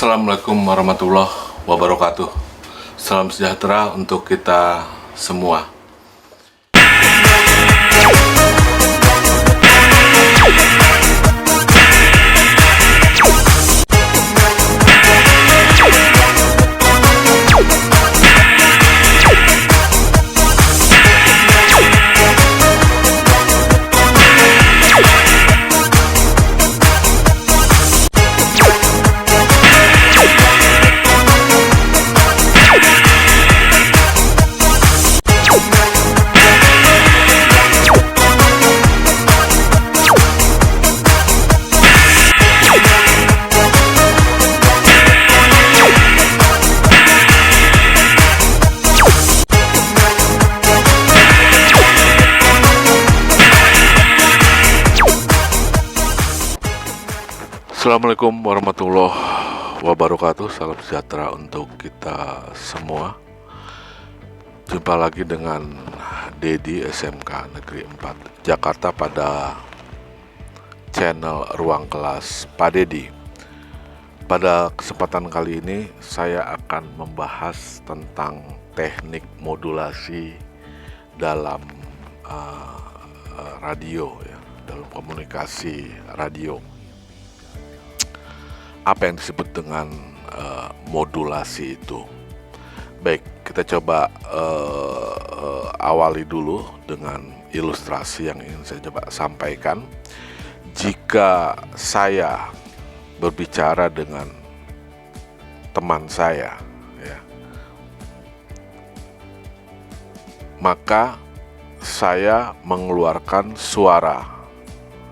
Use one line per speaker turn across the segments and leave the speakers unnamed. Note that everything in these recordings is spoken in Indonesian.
Assalamualaikum warahmatullahi wabarakatuh. Salam sejahtera untuk kita semua. Assalamualaikum warahmatullahi wabarakatuh. Salam sejahtera untuk kita semua. Jumpa lagi dengan Dedi SMK Negeri 4 Jakarta pada channel Ruang Kelas Pak Dedi. Pada kesempatan kali ini saya akan membahas tentang teknik modulasi dalam radio, ya, dalam komunikasi radio. Apa yang disebut dengan modulasi itu? Baik, kita coba awali dulu dengan ilustrasi yang ingin saya coba sampaikan. Jika saya berbicara dengan teman saya, ya, maka saya mengeluarkan suara,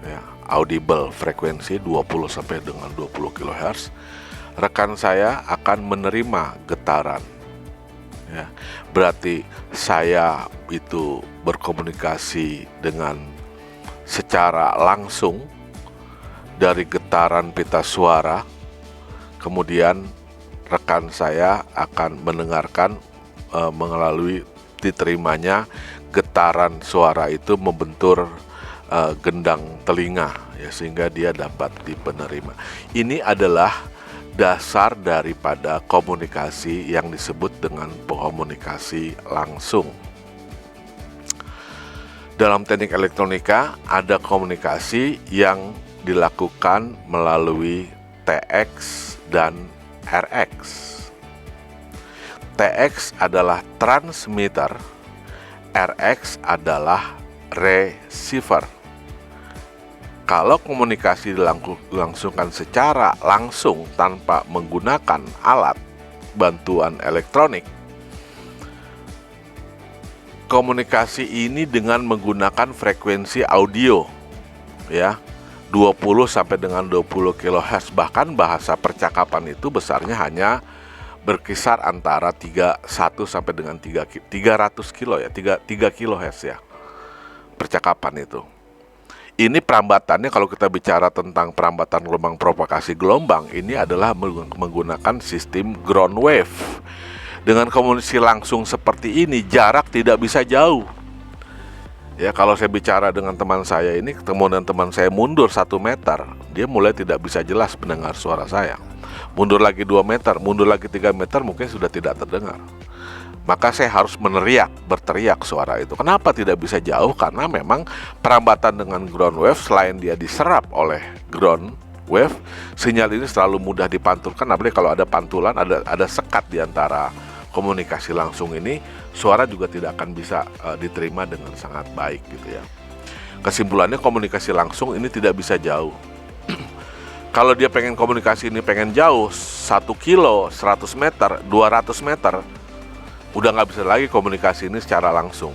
ya, audible, frekuensi 20 sampai dengan 20 kHz. Rekan saya akan menerima getaran, ya. Berarti saya itu berkomunikasi dengan secara langsung dari getaran pita suara. Kemudian rekan saya akan mendengarkan melalui diterimanya getaran suara itu membentur gendang telinga, ya, sehingga dia dapat dipenerima. Ini adalah dasar daripada komunikasi yang disebut dengan komunikasi langsung. Dalam teknik elektronika ada komunikasi yang dilakukan melalui TX dan RX. TX adalah transmitter, RX adalah receiver. Kalau komunikasi dilangsungkan secara langsung tanpa menggunakan alat bantuan elektronik, komunikasi ini dengan menggunakan frekuensi audio, ya, 20 sampai dengan 20 kHz. Bahkan bahasa percakapan itu besarnya hanya berkisar antara 1 sampai dengan 300 kilo, ya, 3 kHz, ya, percakapan itu. Ini perambatannya, kalau kita bicara tentang perambatan gelombang propagasi gelombang, ini adalah menggunakan sistem ground wave. Dengan komunikasi langsung seperti ini, jarak tidak bisa jauh. Ya, kalau saya bicara dengan teman saya ini, kemudian teman saya mundur 1 meter, dia mulai tidak bisa jelas mendengar suara saya. Mundur lagi 2 meter, mundur lagi 3 meter, mungkin sudah tidak terdengar. Maka saya harus berteriak suara itu. Kenapa tidak bisa jauh? Karena memang perambatan dengan ground wave, selain dia diserap oleh ground wave, sinyal ini selalu mudah dipantulkan. Apalagi kalau ada pantulan, ada sekat di antara komunikasi langsung ini, suara juga tidak akan bisa diterima dengan sangat baik, gitu, ya. Kesimpulannya, komunikasi langsung ini tidak bisa jauh. Kalau dia pengen komunikasi ini pengen jauh, 1 kilo, 100 meter, 200 meter, udah nggak bisa lagi komunikasi ini secara langsung.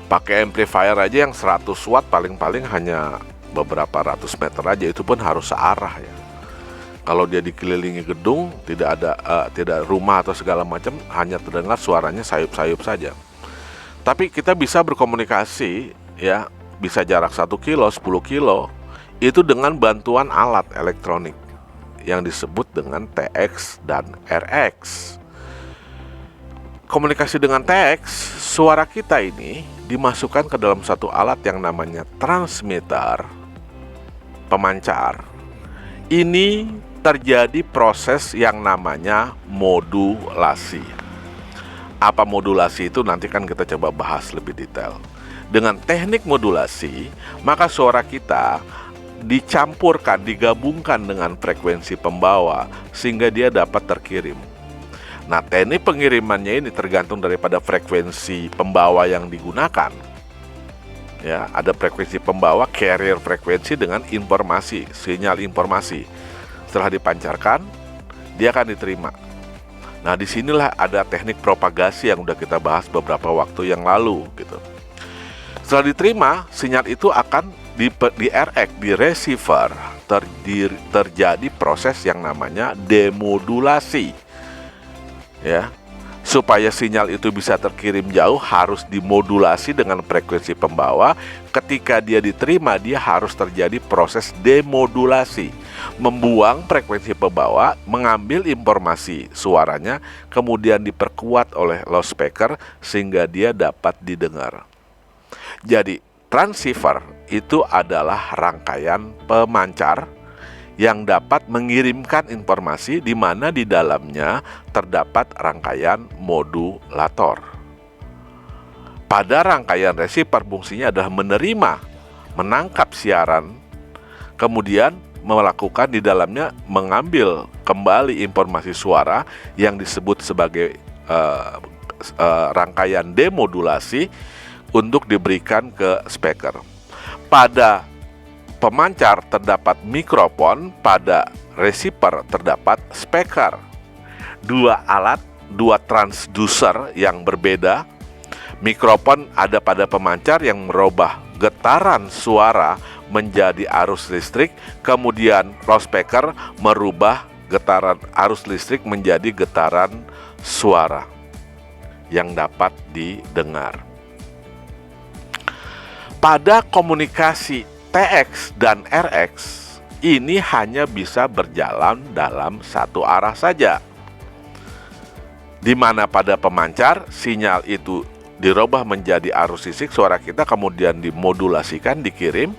Pakai amplifier aja yang 100 watt paling-paling hanya beberapa ratus meter aja, itu pun harus searah, ya. Kalau dia dikelilingi gedung, tidak rumah atau segala macam, hanya terdengar suaranya sayup-sayup saja. Tapi kita bisa berkomunikasi, ya, bisa jarak 1 kilo, 10 kilo, itu dengan bantuan alat elektronik yang disebut dengan TX dan RX. Komunikasi dengan TX, suara kita ini dimasukkan ke dalam satu alat yang namanya transmitter, pemancar. Ini terjadi proses yang namanya modulasi. Apa modulasi itu nanti kan kita coba bahas lebih detail. Dengan teknik modulasi, maka suara kita dicampurkan, digabungkan dengan frekuensi pembawa sehingga dia dapat terkirim. Nah, teknik pengirimannya ini tergantung daripada frekuensi pembawa yang digunakan. Ya, ada frekuensi pembawa, carrier frekuensi dengan informasi, sinyal informasi. Setelah dipancarkan, dia akan diterima. Nah, disinilah ada teknik propagasi yang udah kita bahas beberapa waktu yang lalu, gitu. Setelah diterima, sinyal itu akan di RX, di receiver, terjadi proses yang namanya demodulasi. Ya, supaya sinyal itu bisa terkirim jauh harus dimodulasi dengan frekuensi pembawa. Ketika dia diterima, dia harus terjadi proses demodulasi, membuang frekuensi pembawa, mengambil informasi suaranya, kemudian diperkuat oleh loudspeaker sehingga dia dapat didengar. Jadi transceiver itu adalah rangkaian pemancar yang dapat mengirimkan informasi di mana di dalamnya terdapat rangkaian modulator. Pada rangkaian receiver fungsinya adalah menerima, menangkap siaran, kemudian melakukan di dalamnya mengambil kembali informasi suara yang disebut sebagai rangkaian demodulasi untuk diberikan ke speaker. Pada pemancar terdapat mikrofon, pada receiver terdapat speaker. Dua alat, dua transducer yang berbeda. Mikrofon ada pada pemancar yang merubah getaran suara menjadi arus listrik, kemudian loudspeaker merubah getaran arus listrik menjadi getaran suara yang dapat didengar. Pada komunikasi TX dan RX, ini hanya bisa berjalan dalam satu arah saja, di mana pada pemancar sinyal itu dirubah menjadi arus listrik, suara kita kemudian dimodulasikan, dikirim,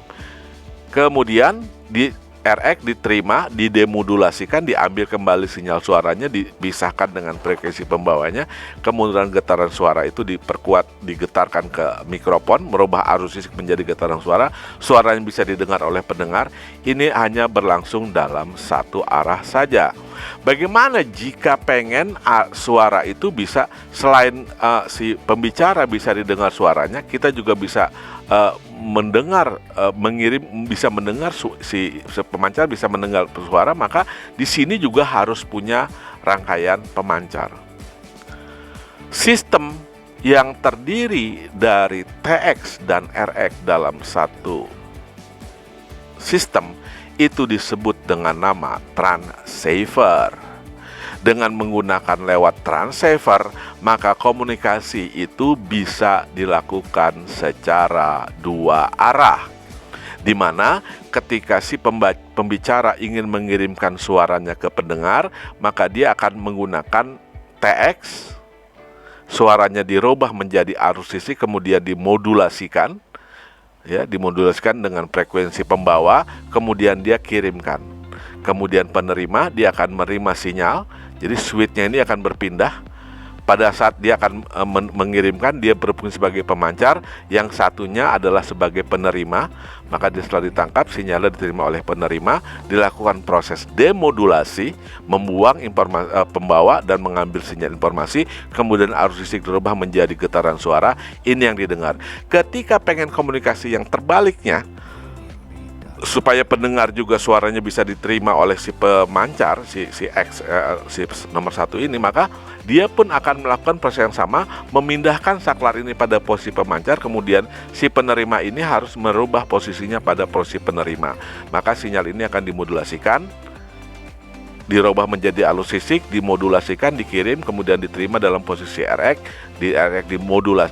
kemudian di RX diterima, didemodulasikan, diambil kembali sinyal suaranya, dipisahkan dengan frekuensi pembawanya, kemudian getaran suara itu diperkuat, digetarkan ke mikrofon, merubah arus listrik menjadi getaran suara, suara yang bisa didengar oleh pendengar. Ini hanya berlangsung dalam satu arah saja. Bagaimana jika pengen suara itu bisa selain si pembicara bisa didengar suaranya, kita juga bisa mendengar, mengirim, bisa mendengar si pemancar bisa mendengar suara, maka di sini juga harus punya rangkaian pemancar. Sistem yang terdiri dari TX dan RX dalam satu sistem itu disebut dengan nama transceiver. Dengan menggunakan lewat transceiver, maka komunikasi itu bisa dilakukan secara dua arah, di mana ketika si pembicara ingin mengirimkan suaranya ke pendengar, maka dia akan menggunakan TX, suaranya dirubah menjadi arus listrik, kemudian dimodulasikan, ya, dimodulasikan dengan frekuensi pembawa, kemudian dia kirimkan. Kemudian penerima, dia akan menerima sinyal. Jadi switch-nya ini akan berpindah. Pada saat dia akan mengirimkan, dia berfungsi sebagai pemancar, yang satunya adalah sebagai penerima. Maka setelah ditangkap, sinyalnya diterima oleh penerima, dilakukan proses demodulasi, membuang pembawa dan mengambil sinyal informasi, kemudian arus listrik dirubah menjadi getaran suara. Ini yang didengar. Ketika pengen komunikasi yang terbaliknya, supaya pendengar juga suaranya bisa diterima oleh si pemancar, si nomor satu ini, maka dia pun akan melakukan proses yang sama, memindahkan saklar ini pada posisi pemancar, kemudian si penerima ini harus merubah posisinya pada posisi penerima. Maka sinyal ini akan dimodulasikan dirubah menjadi arus sisik, dimodulasikan, dikirim, kemudian diterima dalam posisi RX, di RX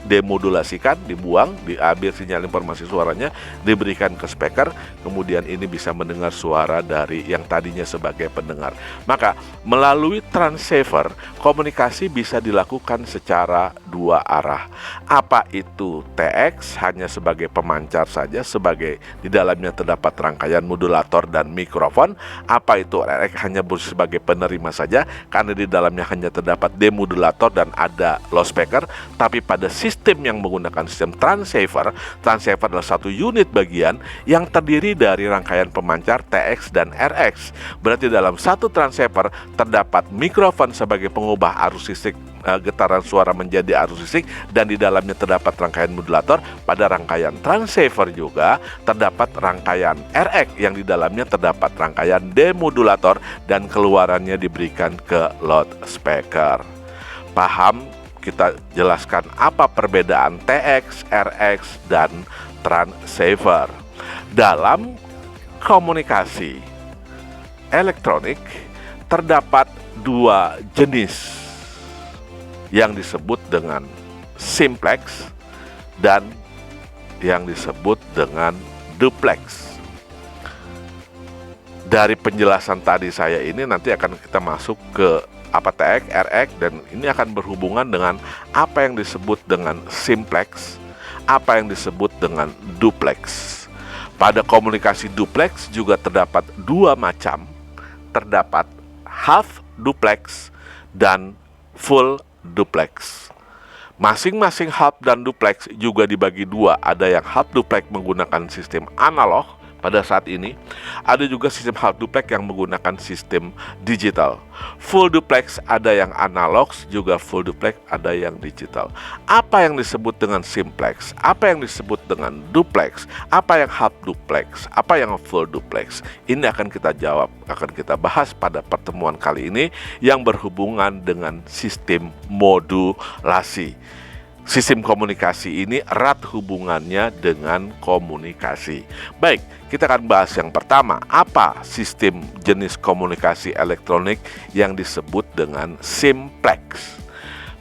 demodulasikan, dibuang, diambil sinyal informasi suaranya, diberikan ke speaker, kemudian ini bisa mendengar suara dari yang tadinya sebagai pendengar. Maka melalui transceiver, komunikasi bisa dilakukan secara dua arah. Apa itu TX? Hanya sebagai pemancar saja, sebagai di dalamnya terdapat rangkaian modulator dan mikrofon. Apa itu RX? Hanya sebagai penerima saja, karena di dalamnya hanya terdapat demodulator dan ada loudspeaker. Tapi pada sistem yang menggunakan sistem transceiver adalah satu unit bagian yang terdiri dari rangkaian pemancar TX dan RX. Berarti dalam satu transceiver terdapat mikrofon sebagai pengubah arus sisik getaran suara menjadi arus sisik, dan di dalamnya terdapat rangkaian modulator. Pada rangkaian transceiver juga terdapat rangkaian RX yang di dalamnya terdapat rangkaian demodulator dan keluarannya diberikan ke loudspeaker. Paham? Kita jelaskan apa perbedaan TX, RX, dan transceiver. Dalam komunikasi elektronik terdapat dua jenis yang disebut dengan simplex dan yang disebut dengan duplex. Dari penjelasan tadi saya ini nanti akan kita masuk ke apa TX, RX, dan ini akan berhubungan dengan apa yang disebut dengan simplex, apa yang disebut dengan duplex. Pada komunikasi duplex juga terdapat dua macam, terdapat half duplex dan full duplex. Masing-masing half dan duplex juga dibagi dua. Ada yang half duplex menggunakan sistem analog pada saat ini, ada juga sistem half duplex yang menggunakan sistem digital. Full duplex ada yang analog, juga full duplex ada yang digital. Apa yang disebut dengan simplex? Apa yang disebut dengan duplex? Apa yang half duplex? Apa yang full duplex? Ini akan kita jawab, akan kita bahas pada pertemuan kali ini yang berhubungan dengan sistem modulasi. Sistem komunikasi ini erat hubungannya dengan komunikasi. Baik, kita akan bahas yang pertama, apa sistem jenis komunikasi elektronik yang disebut dengan simplex.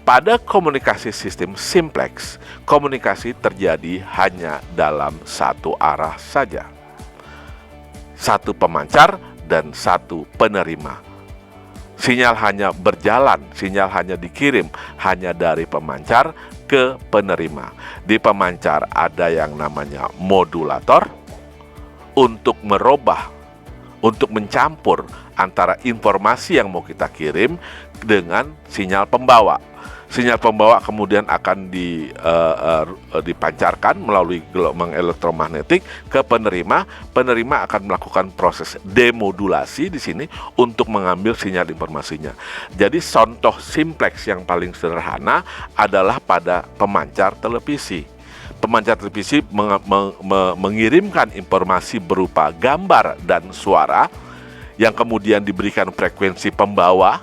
Pada komunikasi sistem simplex, komunikasi terjadi hanya dalam satu arah saja. Satu pemancar dan satu penerima. Sinyal hanya berjalan, sinyal hanya dikirim hanya dari pemancar ke penerima. Di pemancar ada yang namanya modulator untuk merubah, untuk mencampur antara informasi yang mau kita kirim dengan sinyal pembawa. Sinyal pembawa kemudian akan dipancarkan melalui gelombang elektromagnetik ke penerima. Penerima akan melakukan proses demodulasi di sini untuk mengambil sinyal informasinya. Jadi contoh simplex yang paling sederhana adalah pada pemancar televisi. Pemancar televisi mengirimkan informasi berupa gambar dan suara yang kemudian diberikan frekuensi pembawa,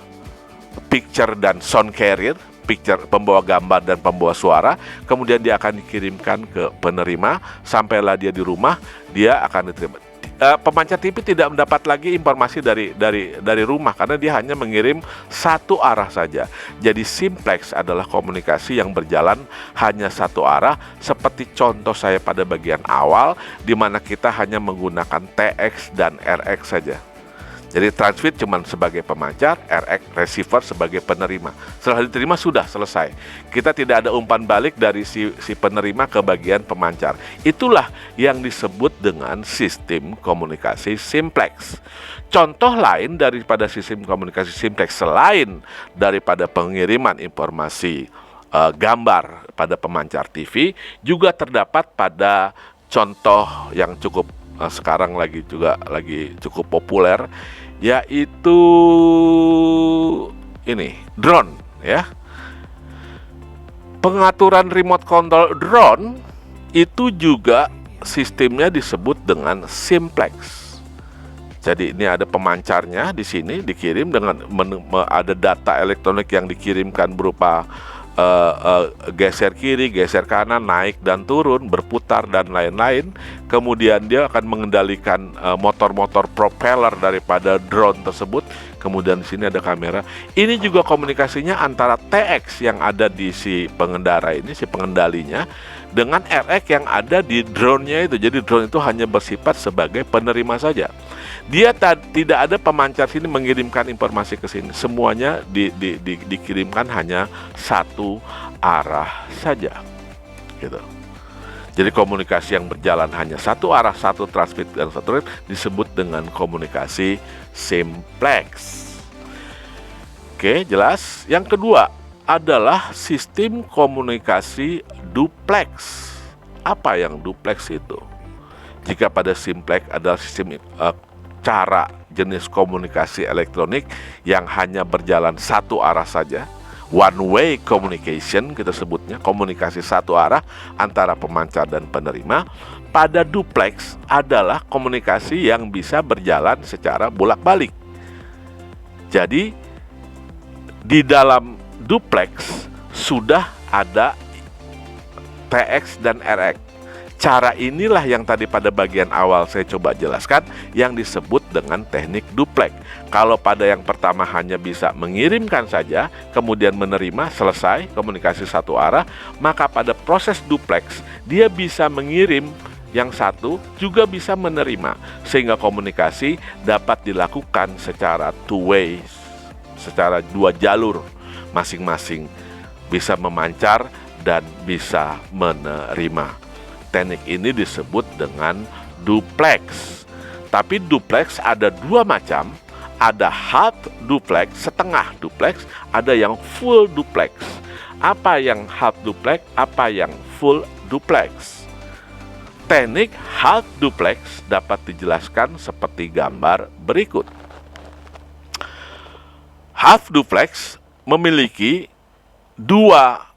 picture dan sound carrier. Picture, pembawa gambar dan pembawa suara, kemudian dia akan dikirimkan ke penerima. Sampailah dia di rumah, dia akan diterima. Pemancar TV tidak mendapat lagi informasi dari rumah karena dia hanya mengirim satu arah saja. Jadi simplex adalah komunikasi yang berjalan hanya satu arah, seperti contoh saya pada bagian awal di mana kita hanya menggunakan TX dan RX saja. Jadi transmit cuma sebagai pemancar, RX receiver sebagai penerima. Setelah diterima sudah selesai. Kita tidak ada umpan balik dari si penerima ke bagian pemancar. Itulah yang disebut dengan sistem komunikasi simplex. Contoh lain daripada sistem komunikasi simplex selain daripada pengiriman informasi gambar pada pemancar TV juga terdapat pada contoh yang cukup sekarang lagi cukup populer, yaitu ini drone ya. Pengaturan remote control drone itu juga sistemnya disebut dengan simplex. Jadi ini ada pemancarnya di sini dikirim dengan ada data elektronik yang dikirimkan berupa geser kiri, geser kanan, naik dan turun, berputar dan lain-lain. Kemudian dia akan mengendalikan motor-motor propeller daripada drone tersebut. Kemudian di sini ada kamera. Ini juga komunikasinya antara TX yang ada di si pengendara ini, si pengendalinya, dengan RX yang ada di drone-nya itu. Jadi drone itu hanya bersifat sebagai penerima saja. Dia tidak ada pemancar sini mengirimkan informasi ke sini. Semuanya dikirimkan hanya satu arah saja. Gitu. Jadi komunikasi yang berjalan hanya satu arah, satu transmit dan satu read disebut dengan komunikasi simplex. Oke, jelas. Yang kedua adalah sistem komunikasi duplex. Apa yang duplex itu? Jika pada simplex adalah sistem cara jenis komunikasi elektronik yang hanya berjalan satu arah saja, one way communication kita sebutnya, komunikasi satu arah antara pemancar dan penerima. Pada duplex adalah komunikasi yang bisa berjalan secara bolak-balik. Jadi di dalam duplex sudah ada TX dan RX. Cara inilah yang tadi pada bagian awal saya coba jelaskan yang disebut dengan teknik duplex. Kalau pada yang pertama hanya bisa mengirimkan saja, kemudian menerima, selesai komunikasi satu arah, maka pada proses duplex dia bisa mengirim yang satu, juga bisa menerima, sehingga komunikasi dapat dilakukan secara two way, secara dua jalur masing-masing, bisa memancar dan bisa menerima. Teknik ini disebut dengan duplex. Tapi duplex ada dua macam. Ada half duplex, setengah duplex, ada yang full duplex. Apa yang half duplex, apa yang full duplex? Teknik half duplex dapat dijelaskan seperti gambar berikut. Half duplex memiliki dua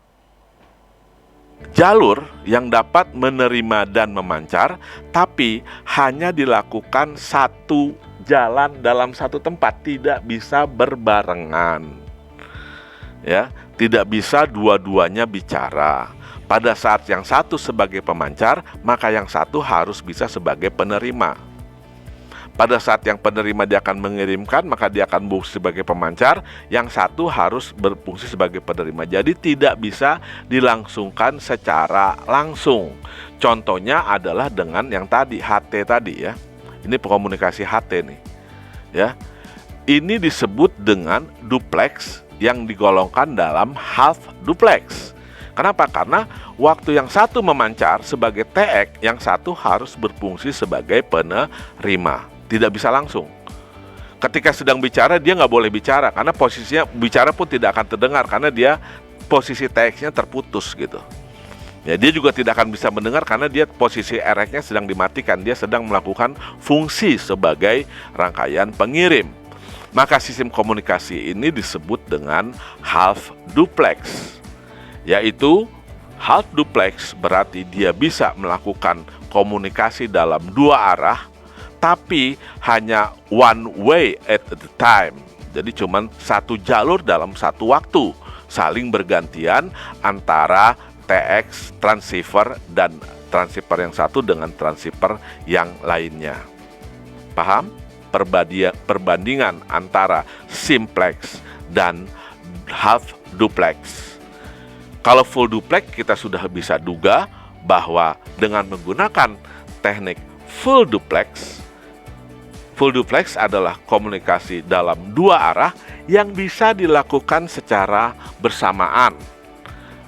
jalur yang dapat menerima dan memancar, tapi hanya dilakukan satu jalan dalam satu tempat, tidak bisa berbarengan. Ya, tidak bisa dua-duanya bicara. Pada saat yang satu sebagai pemancar, maka yang satu harus bisa sebagai penerima. Pada saat yang penerima dia akan mengirimkan, maka dia akan berfungsi sebagai pemancar. Yang satu harus berfungsi sebagai penerima. Jadi tidak bisa dilangsungkan secara langsung. Contohnya adalah dengan yang tadi, HT tadi ya. Ini komunikasi HT nih. Ya. Ini disebut dengan duplex yang digolongkan dalam half duplex. Kenapa? Karena waktu yang satu memancar sebagai TX, yang satu harus berfungsi sebagai penerima. Tidak bisa langsung. Ketika sedang bicara dia nggak boleh bicara karena posisinya bicara pun tidak akan terdengar karena dia posisi TX-nya terputus gitu. Ya, dia juga tidak akan bisa mendengar karena dia posisi RX-nya sedang dimatikan. Dia sedang melakukan fungsi sebagai rangkaian pengirim. Maka sistem komunikasi ini disebut dengan half duplex. Yaitu half duplex berarti dia bisa melakukan komunikasi dalam dua arah, tapi hanya one way at a time. Jadi cuman satu jalur dalam satu waktu, saling bergantian antara TX transceiver dan transceiver yang satu dengan transceiver yang lainnya. Paham? Perbandingan antara simplex dan half duplex. Kalau full duplex kita sudah bisa duga bahwa dengan menggunakan teknik full duplex adalah komunikasi dalam dua arah yang bisa dilakukan secara bersamaan.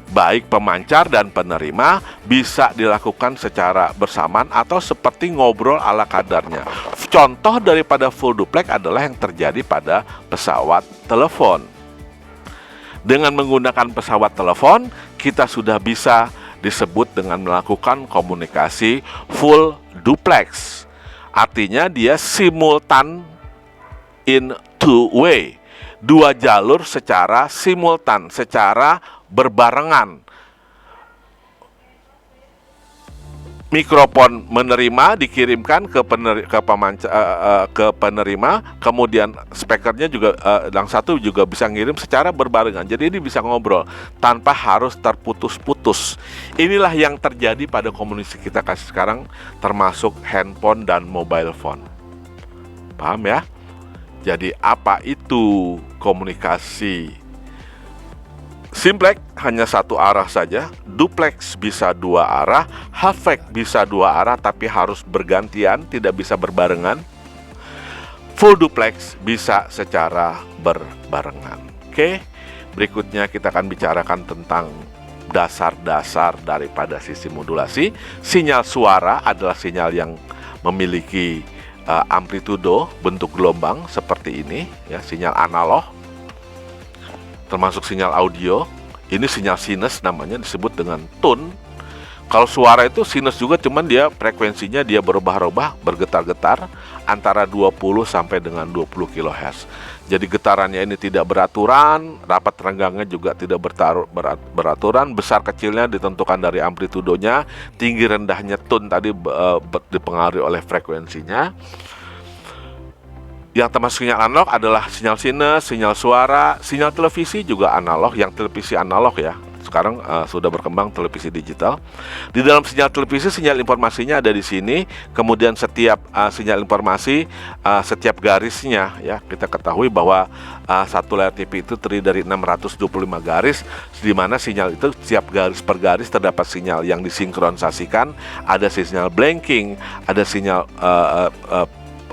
Baik pemancar dan penerima bisa dilakukan secara bersamaan atau seperti ngobrol ala kadarnya. Contoh daripada full duplex adalah yang terjadi pada pesawat telepon. Dengan menggunakan pesawat telepon, kita sudah bisa disebut dengan melakukan komunikasi full duplex. Artinya dia simultan in two way, dua jalur secara simultan, secara berbarengan. mikrofon menerima dikirimkan ke ke penerima, kemudian speakernya juga yang satu juga bisa ngirim secara berbarengan. Jadi ini bisa ngobrol tanpa harus terputus-putus. Inilah yang terjadi pada komunikasi kita sekarang, termasuk handphone dan mobile phone. Paham ya? Jadi apa itu komunikasi? Simplex hanya satu arah saja, duplex bisa dua arah, halflex bisa dua arah tapi harus bergantian, tidak bisa berbarengan. Full duplex bisa secara berbarengan. Oke, berikutnya kita akan bicarakan tentang dasar-dasar daripada sistem modulasi. Sinyal suara adalah sinyal yang memiliki amplitudo bentuk gelombang seperti ini, ya, sinyal analog. Termasuk sinyal audio, ini sinyal sinus namanya, disebut dengan tone. Kalau suara itu sinus juga, cuman dia frekuensinya dia berubah-ubah, bergetar-getar antara 20 sampai dengan 20 kHz. Jadi getarannya ini tidak beraturan, rapat renggangnya juga tidak beraturan, besar kecilnya ditentukan dari amplitudonya, tinggi rendahnya tone tadi dipengaruhi oleh frekuensinya. Yang termasuk sinyal analog adalah sinyal sinus, sinyal suara, sinyal televisi juga analog. Yang televisi analog ya, sekarang sudah berkembang televisi digital. Di dalam sinyal televisi, sinyal informasinya ada di sini. Kemudian setiap sinyal informasi, setiap garisnya ya, kita ketahui bahwa satu layar TV itu terdiri dari 625 garis, di mana sinyal itu setiap garis per garis terdapat sinyal yang disinkronisasikan. Ada sinyal blanking, ada sinyal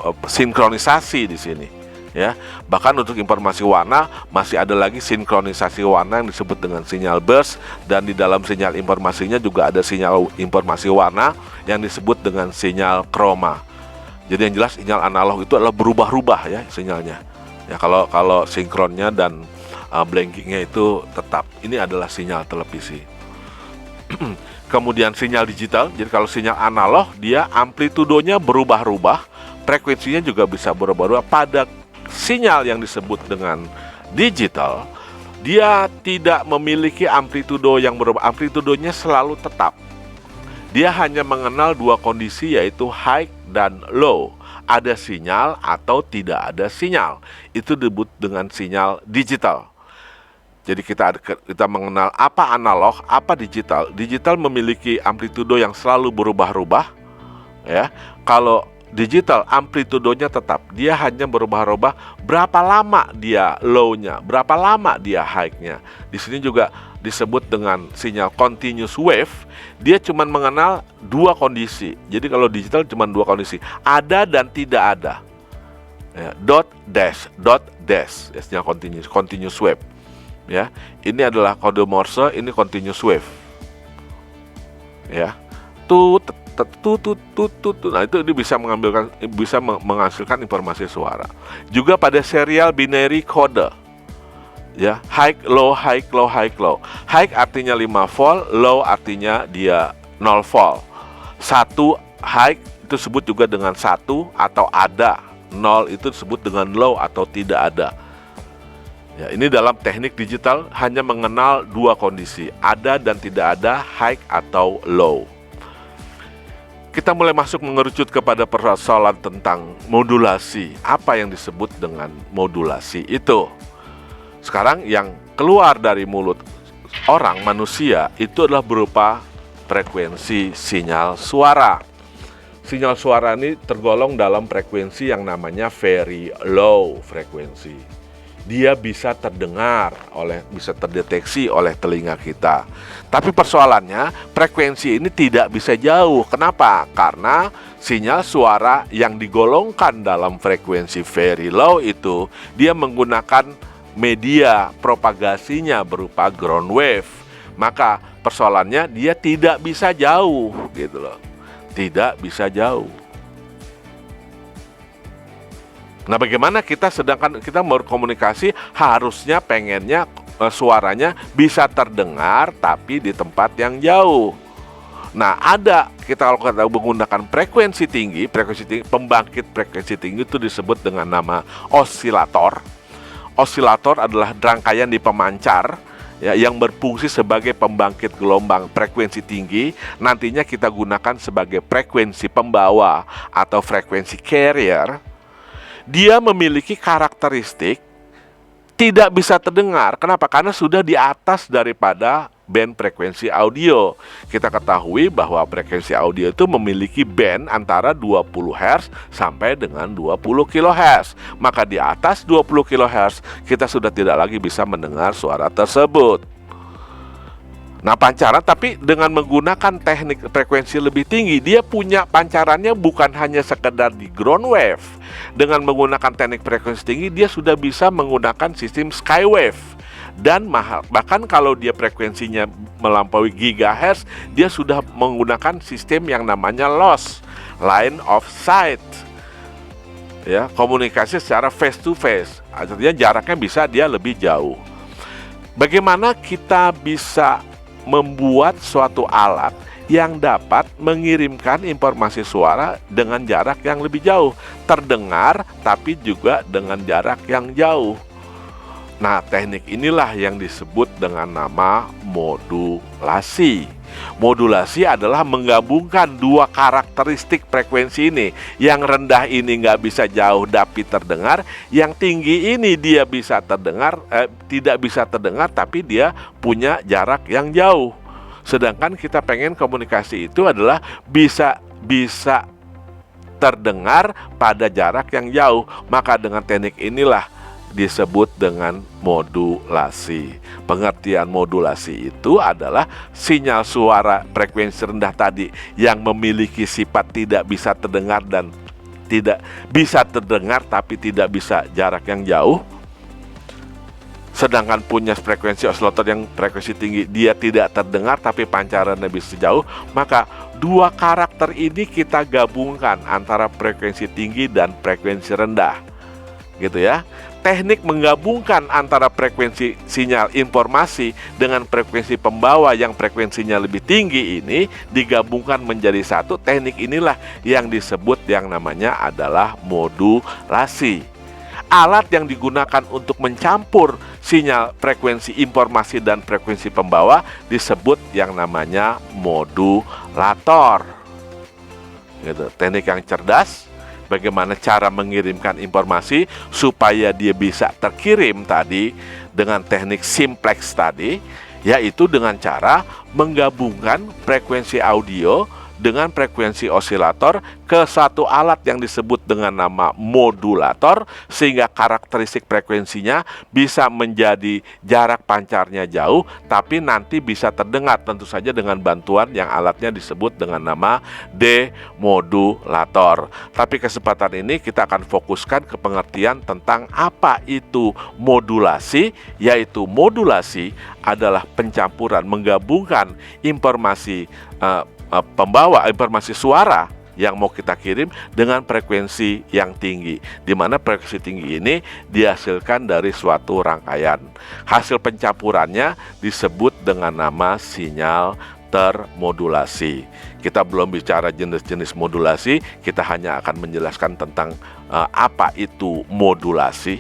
sinkronisasi di sini ya. Bahkan untuk informasi warna masih ada lagi sinkronisasi warna yang disebut dengan sinyal burst, dan di dalam sinyal informasinya juga ada sinyal informasi warna yang disebut dengan sinyal chroma. Jadi yang jelas sinyal analog itu adalah berubah-ubah ya sinyalnya. Ya, kalau sinkronnya dan blankingnya itu tetap. Ini adalah sinyal televisi. Kemudian sinyal digital. Jadi kalau sinyal analog dia amplitudonya berubah-ubah, frekuensinya juga bisa berubah-ubah. Pada sinyal yang disebut dengan digital, dia tidak memiliki amplitudo yang berubah, amplitudonya selalu tetap. Dia hanya mengenal dua kondisi, yaitu high dan low. Ada sinyal atau tidak ada sinyal. Itu disebut dengan sinyal digital. Jadi kita mengenal apa analog, apa digital. Digital memiliki amplitudo yang selalu berubah-ubah ya. Kalau digital amplitudonya tetap, dia hanya berubah-ubah berapa lama dia low-nya, berapa lama dia high-nya. Di sini juga disebut dengan sinyal continuous wave. Dia cuma mengenal dua kondisi. Jadi kalau digital cuma dua kondisi, ada dan tidak ada. Ya, dot dash ya, sinyal continuous wave. Ya, ini adalah kode Morse, ini continuous wave. Ya, nah itu dia bisa menghasilkan informasi suara. Juga pada serial binary code ya, high low high low high low. High artinya 5 volt, low artinya dia 0 volt. 1 high itu disebut juga dengan 1 atau ada, 0 itu disebut dengan low atau tidak ada. Ya, ini dalam teknik digital hanya mengenal dua kondisi, ada dan tidak ada, high atau low. Kita mulai masuk mengerucut kepada persoalan tentang modulasi. Apa yang disebut dengan modulasi itu? Sekarang yang keluar dari mulut orang, manusia, itu adalah berupa frekuensi sinyal suara. Sinyal suara ini tergolong dalam frekuensi yang namanya very low frekuensi. Dia bisa terdengar bisa terdeteksi oleh telinga kita. Tapi persoalannya, frekuensi ini tidak bisa jauh. Kenapa? Karena sinyal suara yang digolongkan dalam frekuensi very low itu, dia menggunakan media propagasinya berupa ground wave. Maka persoalannya dia tidak bisa jauh, gitu loh. Tidak bisa jauh. Nah, bagaimana sedangkan kita berkomunikasi harusnya pengennya suaranya bisa terdengar tapi di tempat yang jauh. Nah, kalau kita menggunakan frekuensi tinggi, pembangkit frekuensi tinggi itu disebut dengan nama osilator. Osilator adalah rangkaian di pemancar ya, yang berfungsi sebagai pembangkit gelombang frekuensi tinggi, nantinya kita gunakan sebagai frekuensi pembawa atau frekuensi carrier. Dia memiliki karakteristik tidak bisa terdengar. Kenapa? Karena sudah di atas daripada band frekuensi audio. Kita ketahui bahwa frekuensi audio itu memiliki band antara 20 Hz sampai dengan 20 kHz. Maka di atas 20 kHz kita sudah tidak lagi bisa mendengar suara tersebut. Nah, pancaran tapi dengan menggunakan teknik frekuensi lebih tinggi, dia punya pancarannya bukan hanya sekedar di ground wave. Dengan menggunakan teknik frekuensi tinggi, dia sudah bisa menggunakan sistem skywave. Dan bahkan kalau dia frekuensinya melampaui gigahertz, dia sudah menggunakan sistem yang namanya loss, line of sight. Ya, komunikasi secara face to face. Artinya jaraknya bisa dia lebih jauh. Bagaimana kita bisa membuat suatu alat yang dapat mengirimkan informasi suara dengan jarak yang lebih jauh, terdengar tapi juga dengan jarak yang jauh. Nah, teknik inilah yang disebut dengan nama modulasi. Modulasi adalah menggabungkan dua karakteristik frekuensi ini. Yang rendah ini nggak bisa jauh tapi terdengar, yang tinggi ini dia bisa terdengar, tidak bisa terdengar tapi dia punya jarak yang jauh. Sedangkan kita pengen komunikasi itu adalah bisa terdengar pada jarak yang jauh. Maka dengan teknik inilah disebut dengan modulasi. Pengertian modulasi itu adalah sinyal suara frekuensi rendah tadi yang memiliki sifat tidak bisa terdengar dan tidak bisa terdengar tapi tidak bisa jarak yang jauh. Sedangkan punya frekuensi osilator yang frekuensi tinggi, dia tidak terdengar tapi pancarannya bisa jauh. Maka dua karakter ini kita gabungkan antara frekuensi tinggi dan frekuensi rendah, gitu ya. Teknik menggabungkan antara frekuensi sinyal informasi dengan frekuensi pembawa yang frekuensinya lebih tinggi ini digabungkan menjadi satu. Teknik inilah yang disebut yang namanya adalah modulasi. Alat yang digunakan untuk mencampur sinyal frekuensi informasi dan frekuensi pembawa disebut yang namanya modulator. Gitu. Teknik yang cerdas, bagaimana cara mengirimkan informasi supaya dia bisa terkirim tadi dengan teknik simplex tadi, yaitu dengan cara menggabungkan frekuensi audio dengan frekuensi osilator ke satu alat yang disebut dengan nama modulator, sehingga karakteristik frekuensinya bisa menjadi jarak pancarnya jauh tapi nanti bisa terdengar, tentu saja dengan bantuan yang alatnya disebut dengan nama demodulator. Tapi kesempatan ini kita akan fokuskan ke pengertian tentang apa itu modulasi, yaitu modulasi adalah pencampuran, menggabungkan informasi pembawa informasi suara yang mau kita kirim dengan frekuensi yang tinggi, di mana frekuensi tinggi ini dihasilkan dari suatu rangkaian. Hasil pencampurannya disebut dengan nama sinyal termodulasi. Kita belum bicara jenis-jenis modulasi, kita hanya akan menjelaskan tentang apa itu modulasi.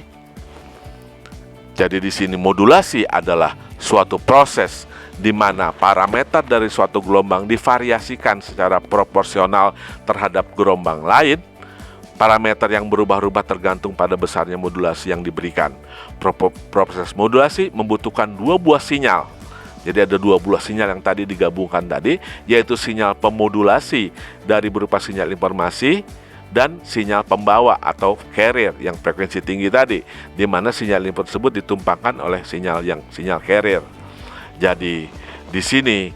Jadi di sini modulasi adalah suatu proses di mana parameter dari suatu gelombang divariasikan secara proporsional terhadap gelombang lain. Parameter yang berubah-ubah tergantung pada besarnya modulasi yang diberikan. Proses modulasi membutuhkan dua buah sinyal. Jadi ada dua buah sinyal yang tadi digabungkan tadi, yaitu sinyal pemodulasi dari berupa sinyal informasi dan sinyal pembawa atau carrier yang frekuensi tinggi tadi, di mana sinyal input tersebut ditumpangkan oleh sinyal carrier. Jadi di sini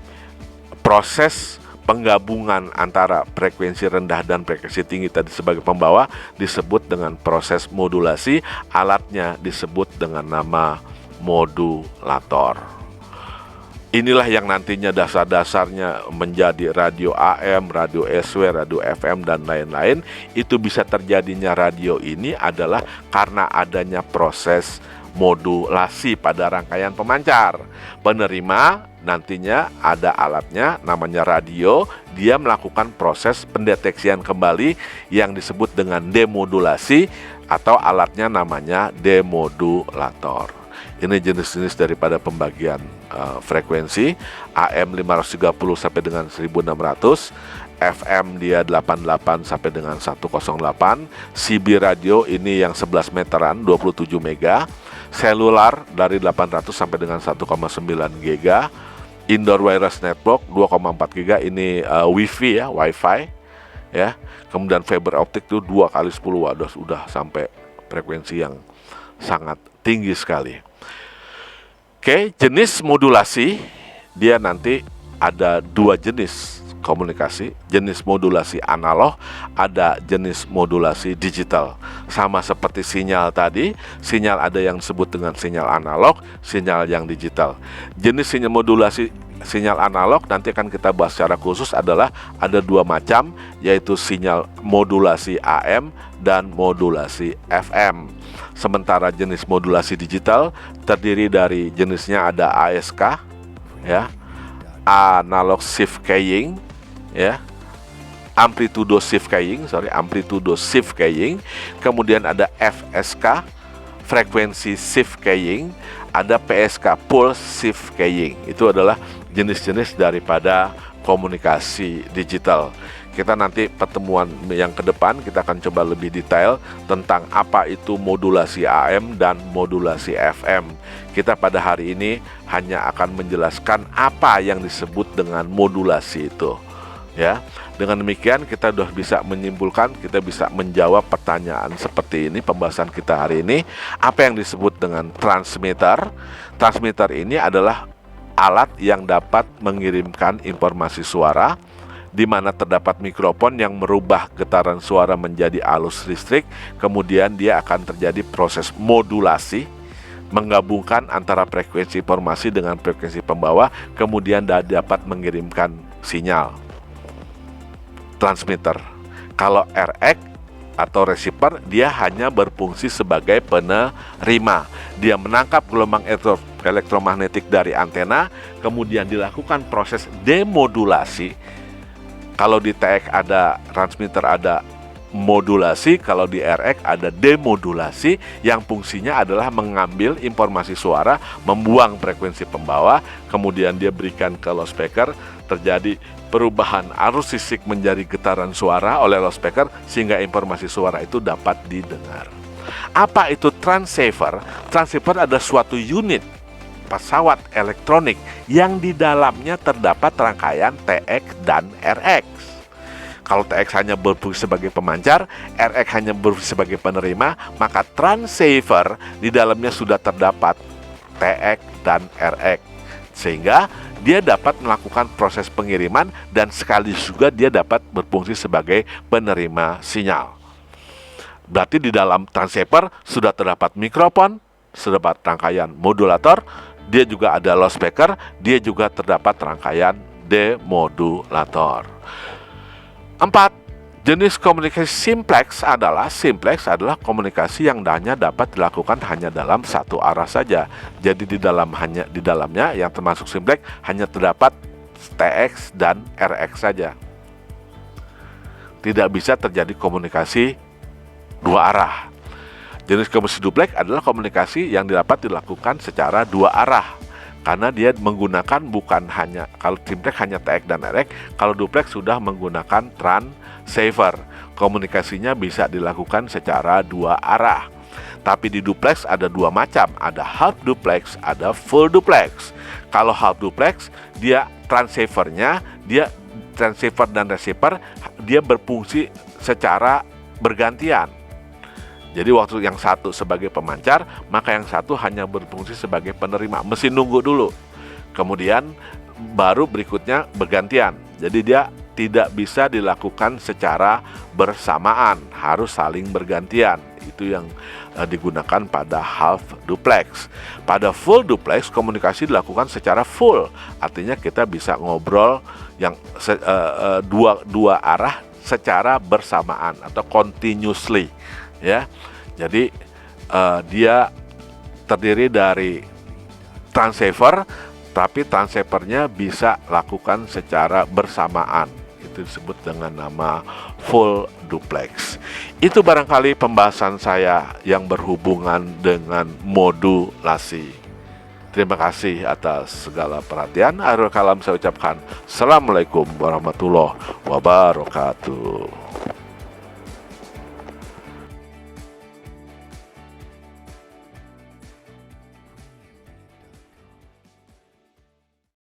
proses penggabungan antara frekuensi rendah dan frekuensi tinggi tadi sebagai pembawa disebut dengan proses modulasi. Alatnya disebut dengan nama modulator. Inilah yang nantinya dasar-dasarnya menjadi radio AM, radio SW, radio FM, dan lain-lain. Itu bisa terjadinya radio ini adalah karena adanya proses modulasi pada rangkaian pemancar. Penerima nantinya ada alatnya namanya radio, dia melakukan proses pendeteksian kembali yang disebut dengan demodulasi atau alatnya namanya demodulator. Ini jenis-jenis daripada pembagian frekuensi. AM 530 sampai dengan 1600, FM dia 88 sampai dengan 108, CB radio ini yang 11 meteran 27 mega, selular dari 800 sampai dengan 1,9 giga, indoor wireless network 2,4 giga ini wifi ya, wifi ya. Kemudian fiber optik itu 2 kali 10 watt, sudah sampai frekuensi yang sangat tinggi sekali. Oke, jenis modulasi dia nanti ada 2 jenis komunikasi, jenis modulasi analog, ada jenis modulasi digital. Sama seperti sinyal tadi, sinyal ada yang disebut dengan sinyal analog, sinyal yang digital. Jenis sinyal modulasi sinyal analog nanti akan kita bahas secara khusus adalah ada 2 macam, yaitu sinyal modulasi AM dan modulasi FM. Sementara jenis modulasi digital terdiri dari jenisnya ada ASK ya, analog shift keying ya, amplitudo shift keying, kemudian ada FSK frekuensi shift keying, ada PSK pulse shift keying. Itu adalah jenis-jenis daripada komunikasi digital. Kita nanti pertemuan yang ke depan kita akan coba lebih detail tentang apa itu modulasi AM dan modulasi FM. Kita pada hari ini hanya akan menjelaskan apa yang disebut dengan modulasi itu. Ya, dengan demikian kita sudah bisa menyimpulkan, kita bisa menjawab pertanyaan seperti ini. Pembahasan kita hari ini, apa yang disebut dengan transmitter? Transmitter ini adalah alat yang dapat mengirimkan informasi suara, di mana terdapat mikrofon yang merubah getaran suara menjadi arus listrik. Kemudian dia akan terjadi proses modulasi, menggabungkan antara frekuensi informasi dengan frekuensi pembawa, kemudian dapat mengirimkan sinyal. Transmitter. Kalau RX atau receiver, dia hanya berfungsi sebagai penerima. Dia menangkap gelombang elektromagnetik dari antena, kemudian dilakukan proses demodulasi. Kalau di TX ada transmitter, ada modulasi. Kalau di RX ada demodulasi, yang fungsinya adalah mengambil informasi suara, membuang frekuensi pembawa, kemudian dia berikan ke loudspeaker, terjadi perubahan arus listrik menjadi getaran suara oleh loudspeaker sehingga informasi suara itu dapat didengar. Apa itu transceiver? Transceiver adalah suatu unit pesawat elektronik yang di dalamnya terdapat rangkaian TX dan RX. Kalau TX hanya berfungsi sebagai pemancar, RX hanya berfungsi sebagai penerima, maka transceiver di dalamnya sudah terdapat TX dan RX, sehingga dia dapat melakukan proses pengiriman dan sekaligus juga dia dapat berfungsi sebagai penerima sinyal. Berarti di dalam transceiver sudah terdapat mikrofon, sudah terdapat rangkaian modulator, dia juga ada loudspeaker, dia juga terdapat rangkaian demodulator. 4. Jenis komunikasi simplex adalah komunikasi yang hanya dapat dilakukan hanya dalam satu arah saja. Jadi di dalamnya yang termasuk simplex hanya terdapat TX dan RX saja. Tidak bisa terjadi komunikasi 2 arah. Jenis komunikasi duplex adalah komunikasi yang dapat dilakukan secara 2 arah. Karena dia menggunakan bukan hanya, kalau simplex hanya TX dan RX, kalau duplex sudah menggunakan transceiver. Komunikasinya bisa dilakukan secara 2 arah. Tapi di duplex ada 2 macam, ada half duplex, ada full duplex. Kalau half duplex, dia transceiver dan receiver, dia berfungsi secara bergantian. Jadi waktu yang satu sebagai pemancar, maka yang satu hanya berfungsi sebagai penerima. Mesti nunggu dulu. Kemudian baru berikutnya bergantian. Jadi dia tidak bisa dilakukan secara bersamaan, harus saling bergantian. Itu yang digunakan pada half duplex. Pada full duplex, komunikasi dilakukan secara full. Artinya kita bisa ngobrol yang dua arah secara bersamaan atau continuously. Ya, jadi dia terdiri dari transceiver, tapi transceivernya bisa lakukan secara bersamaan. Itu disebut dengan nama full duplex. Itu barangkali pembahasan saya yang berhubungan dengan modulasi. Terima kasih atas segala perhatian. Akhirul kalam saya ucapkan Assalamualaikum warahmatullahi wabarakatuh.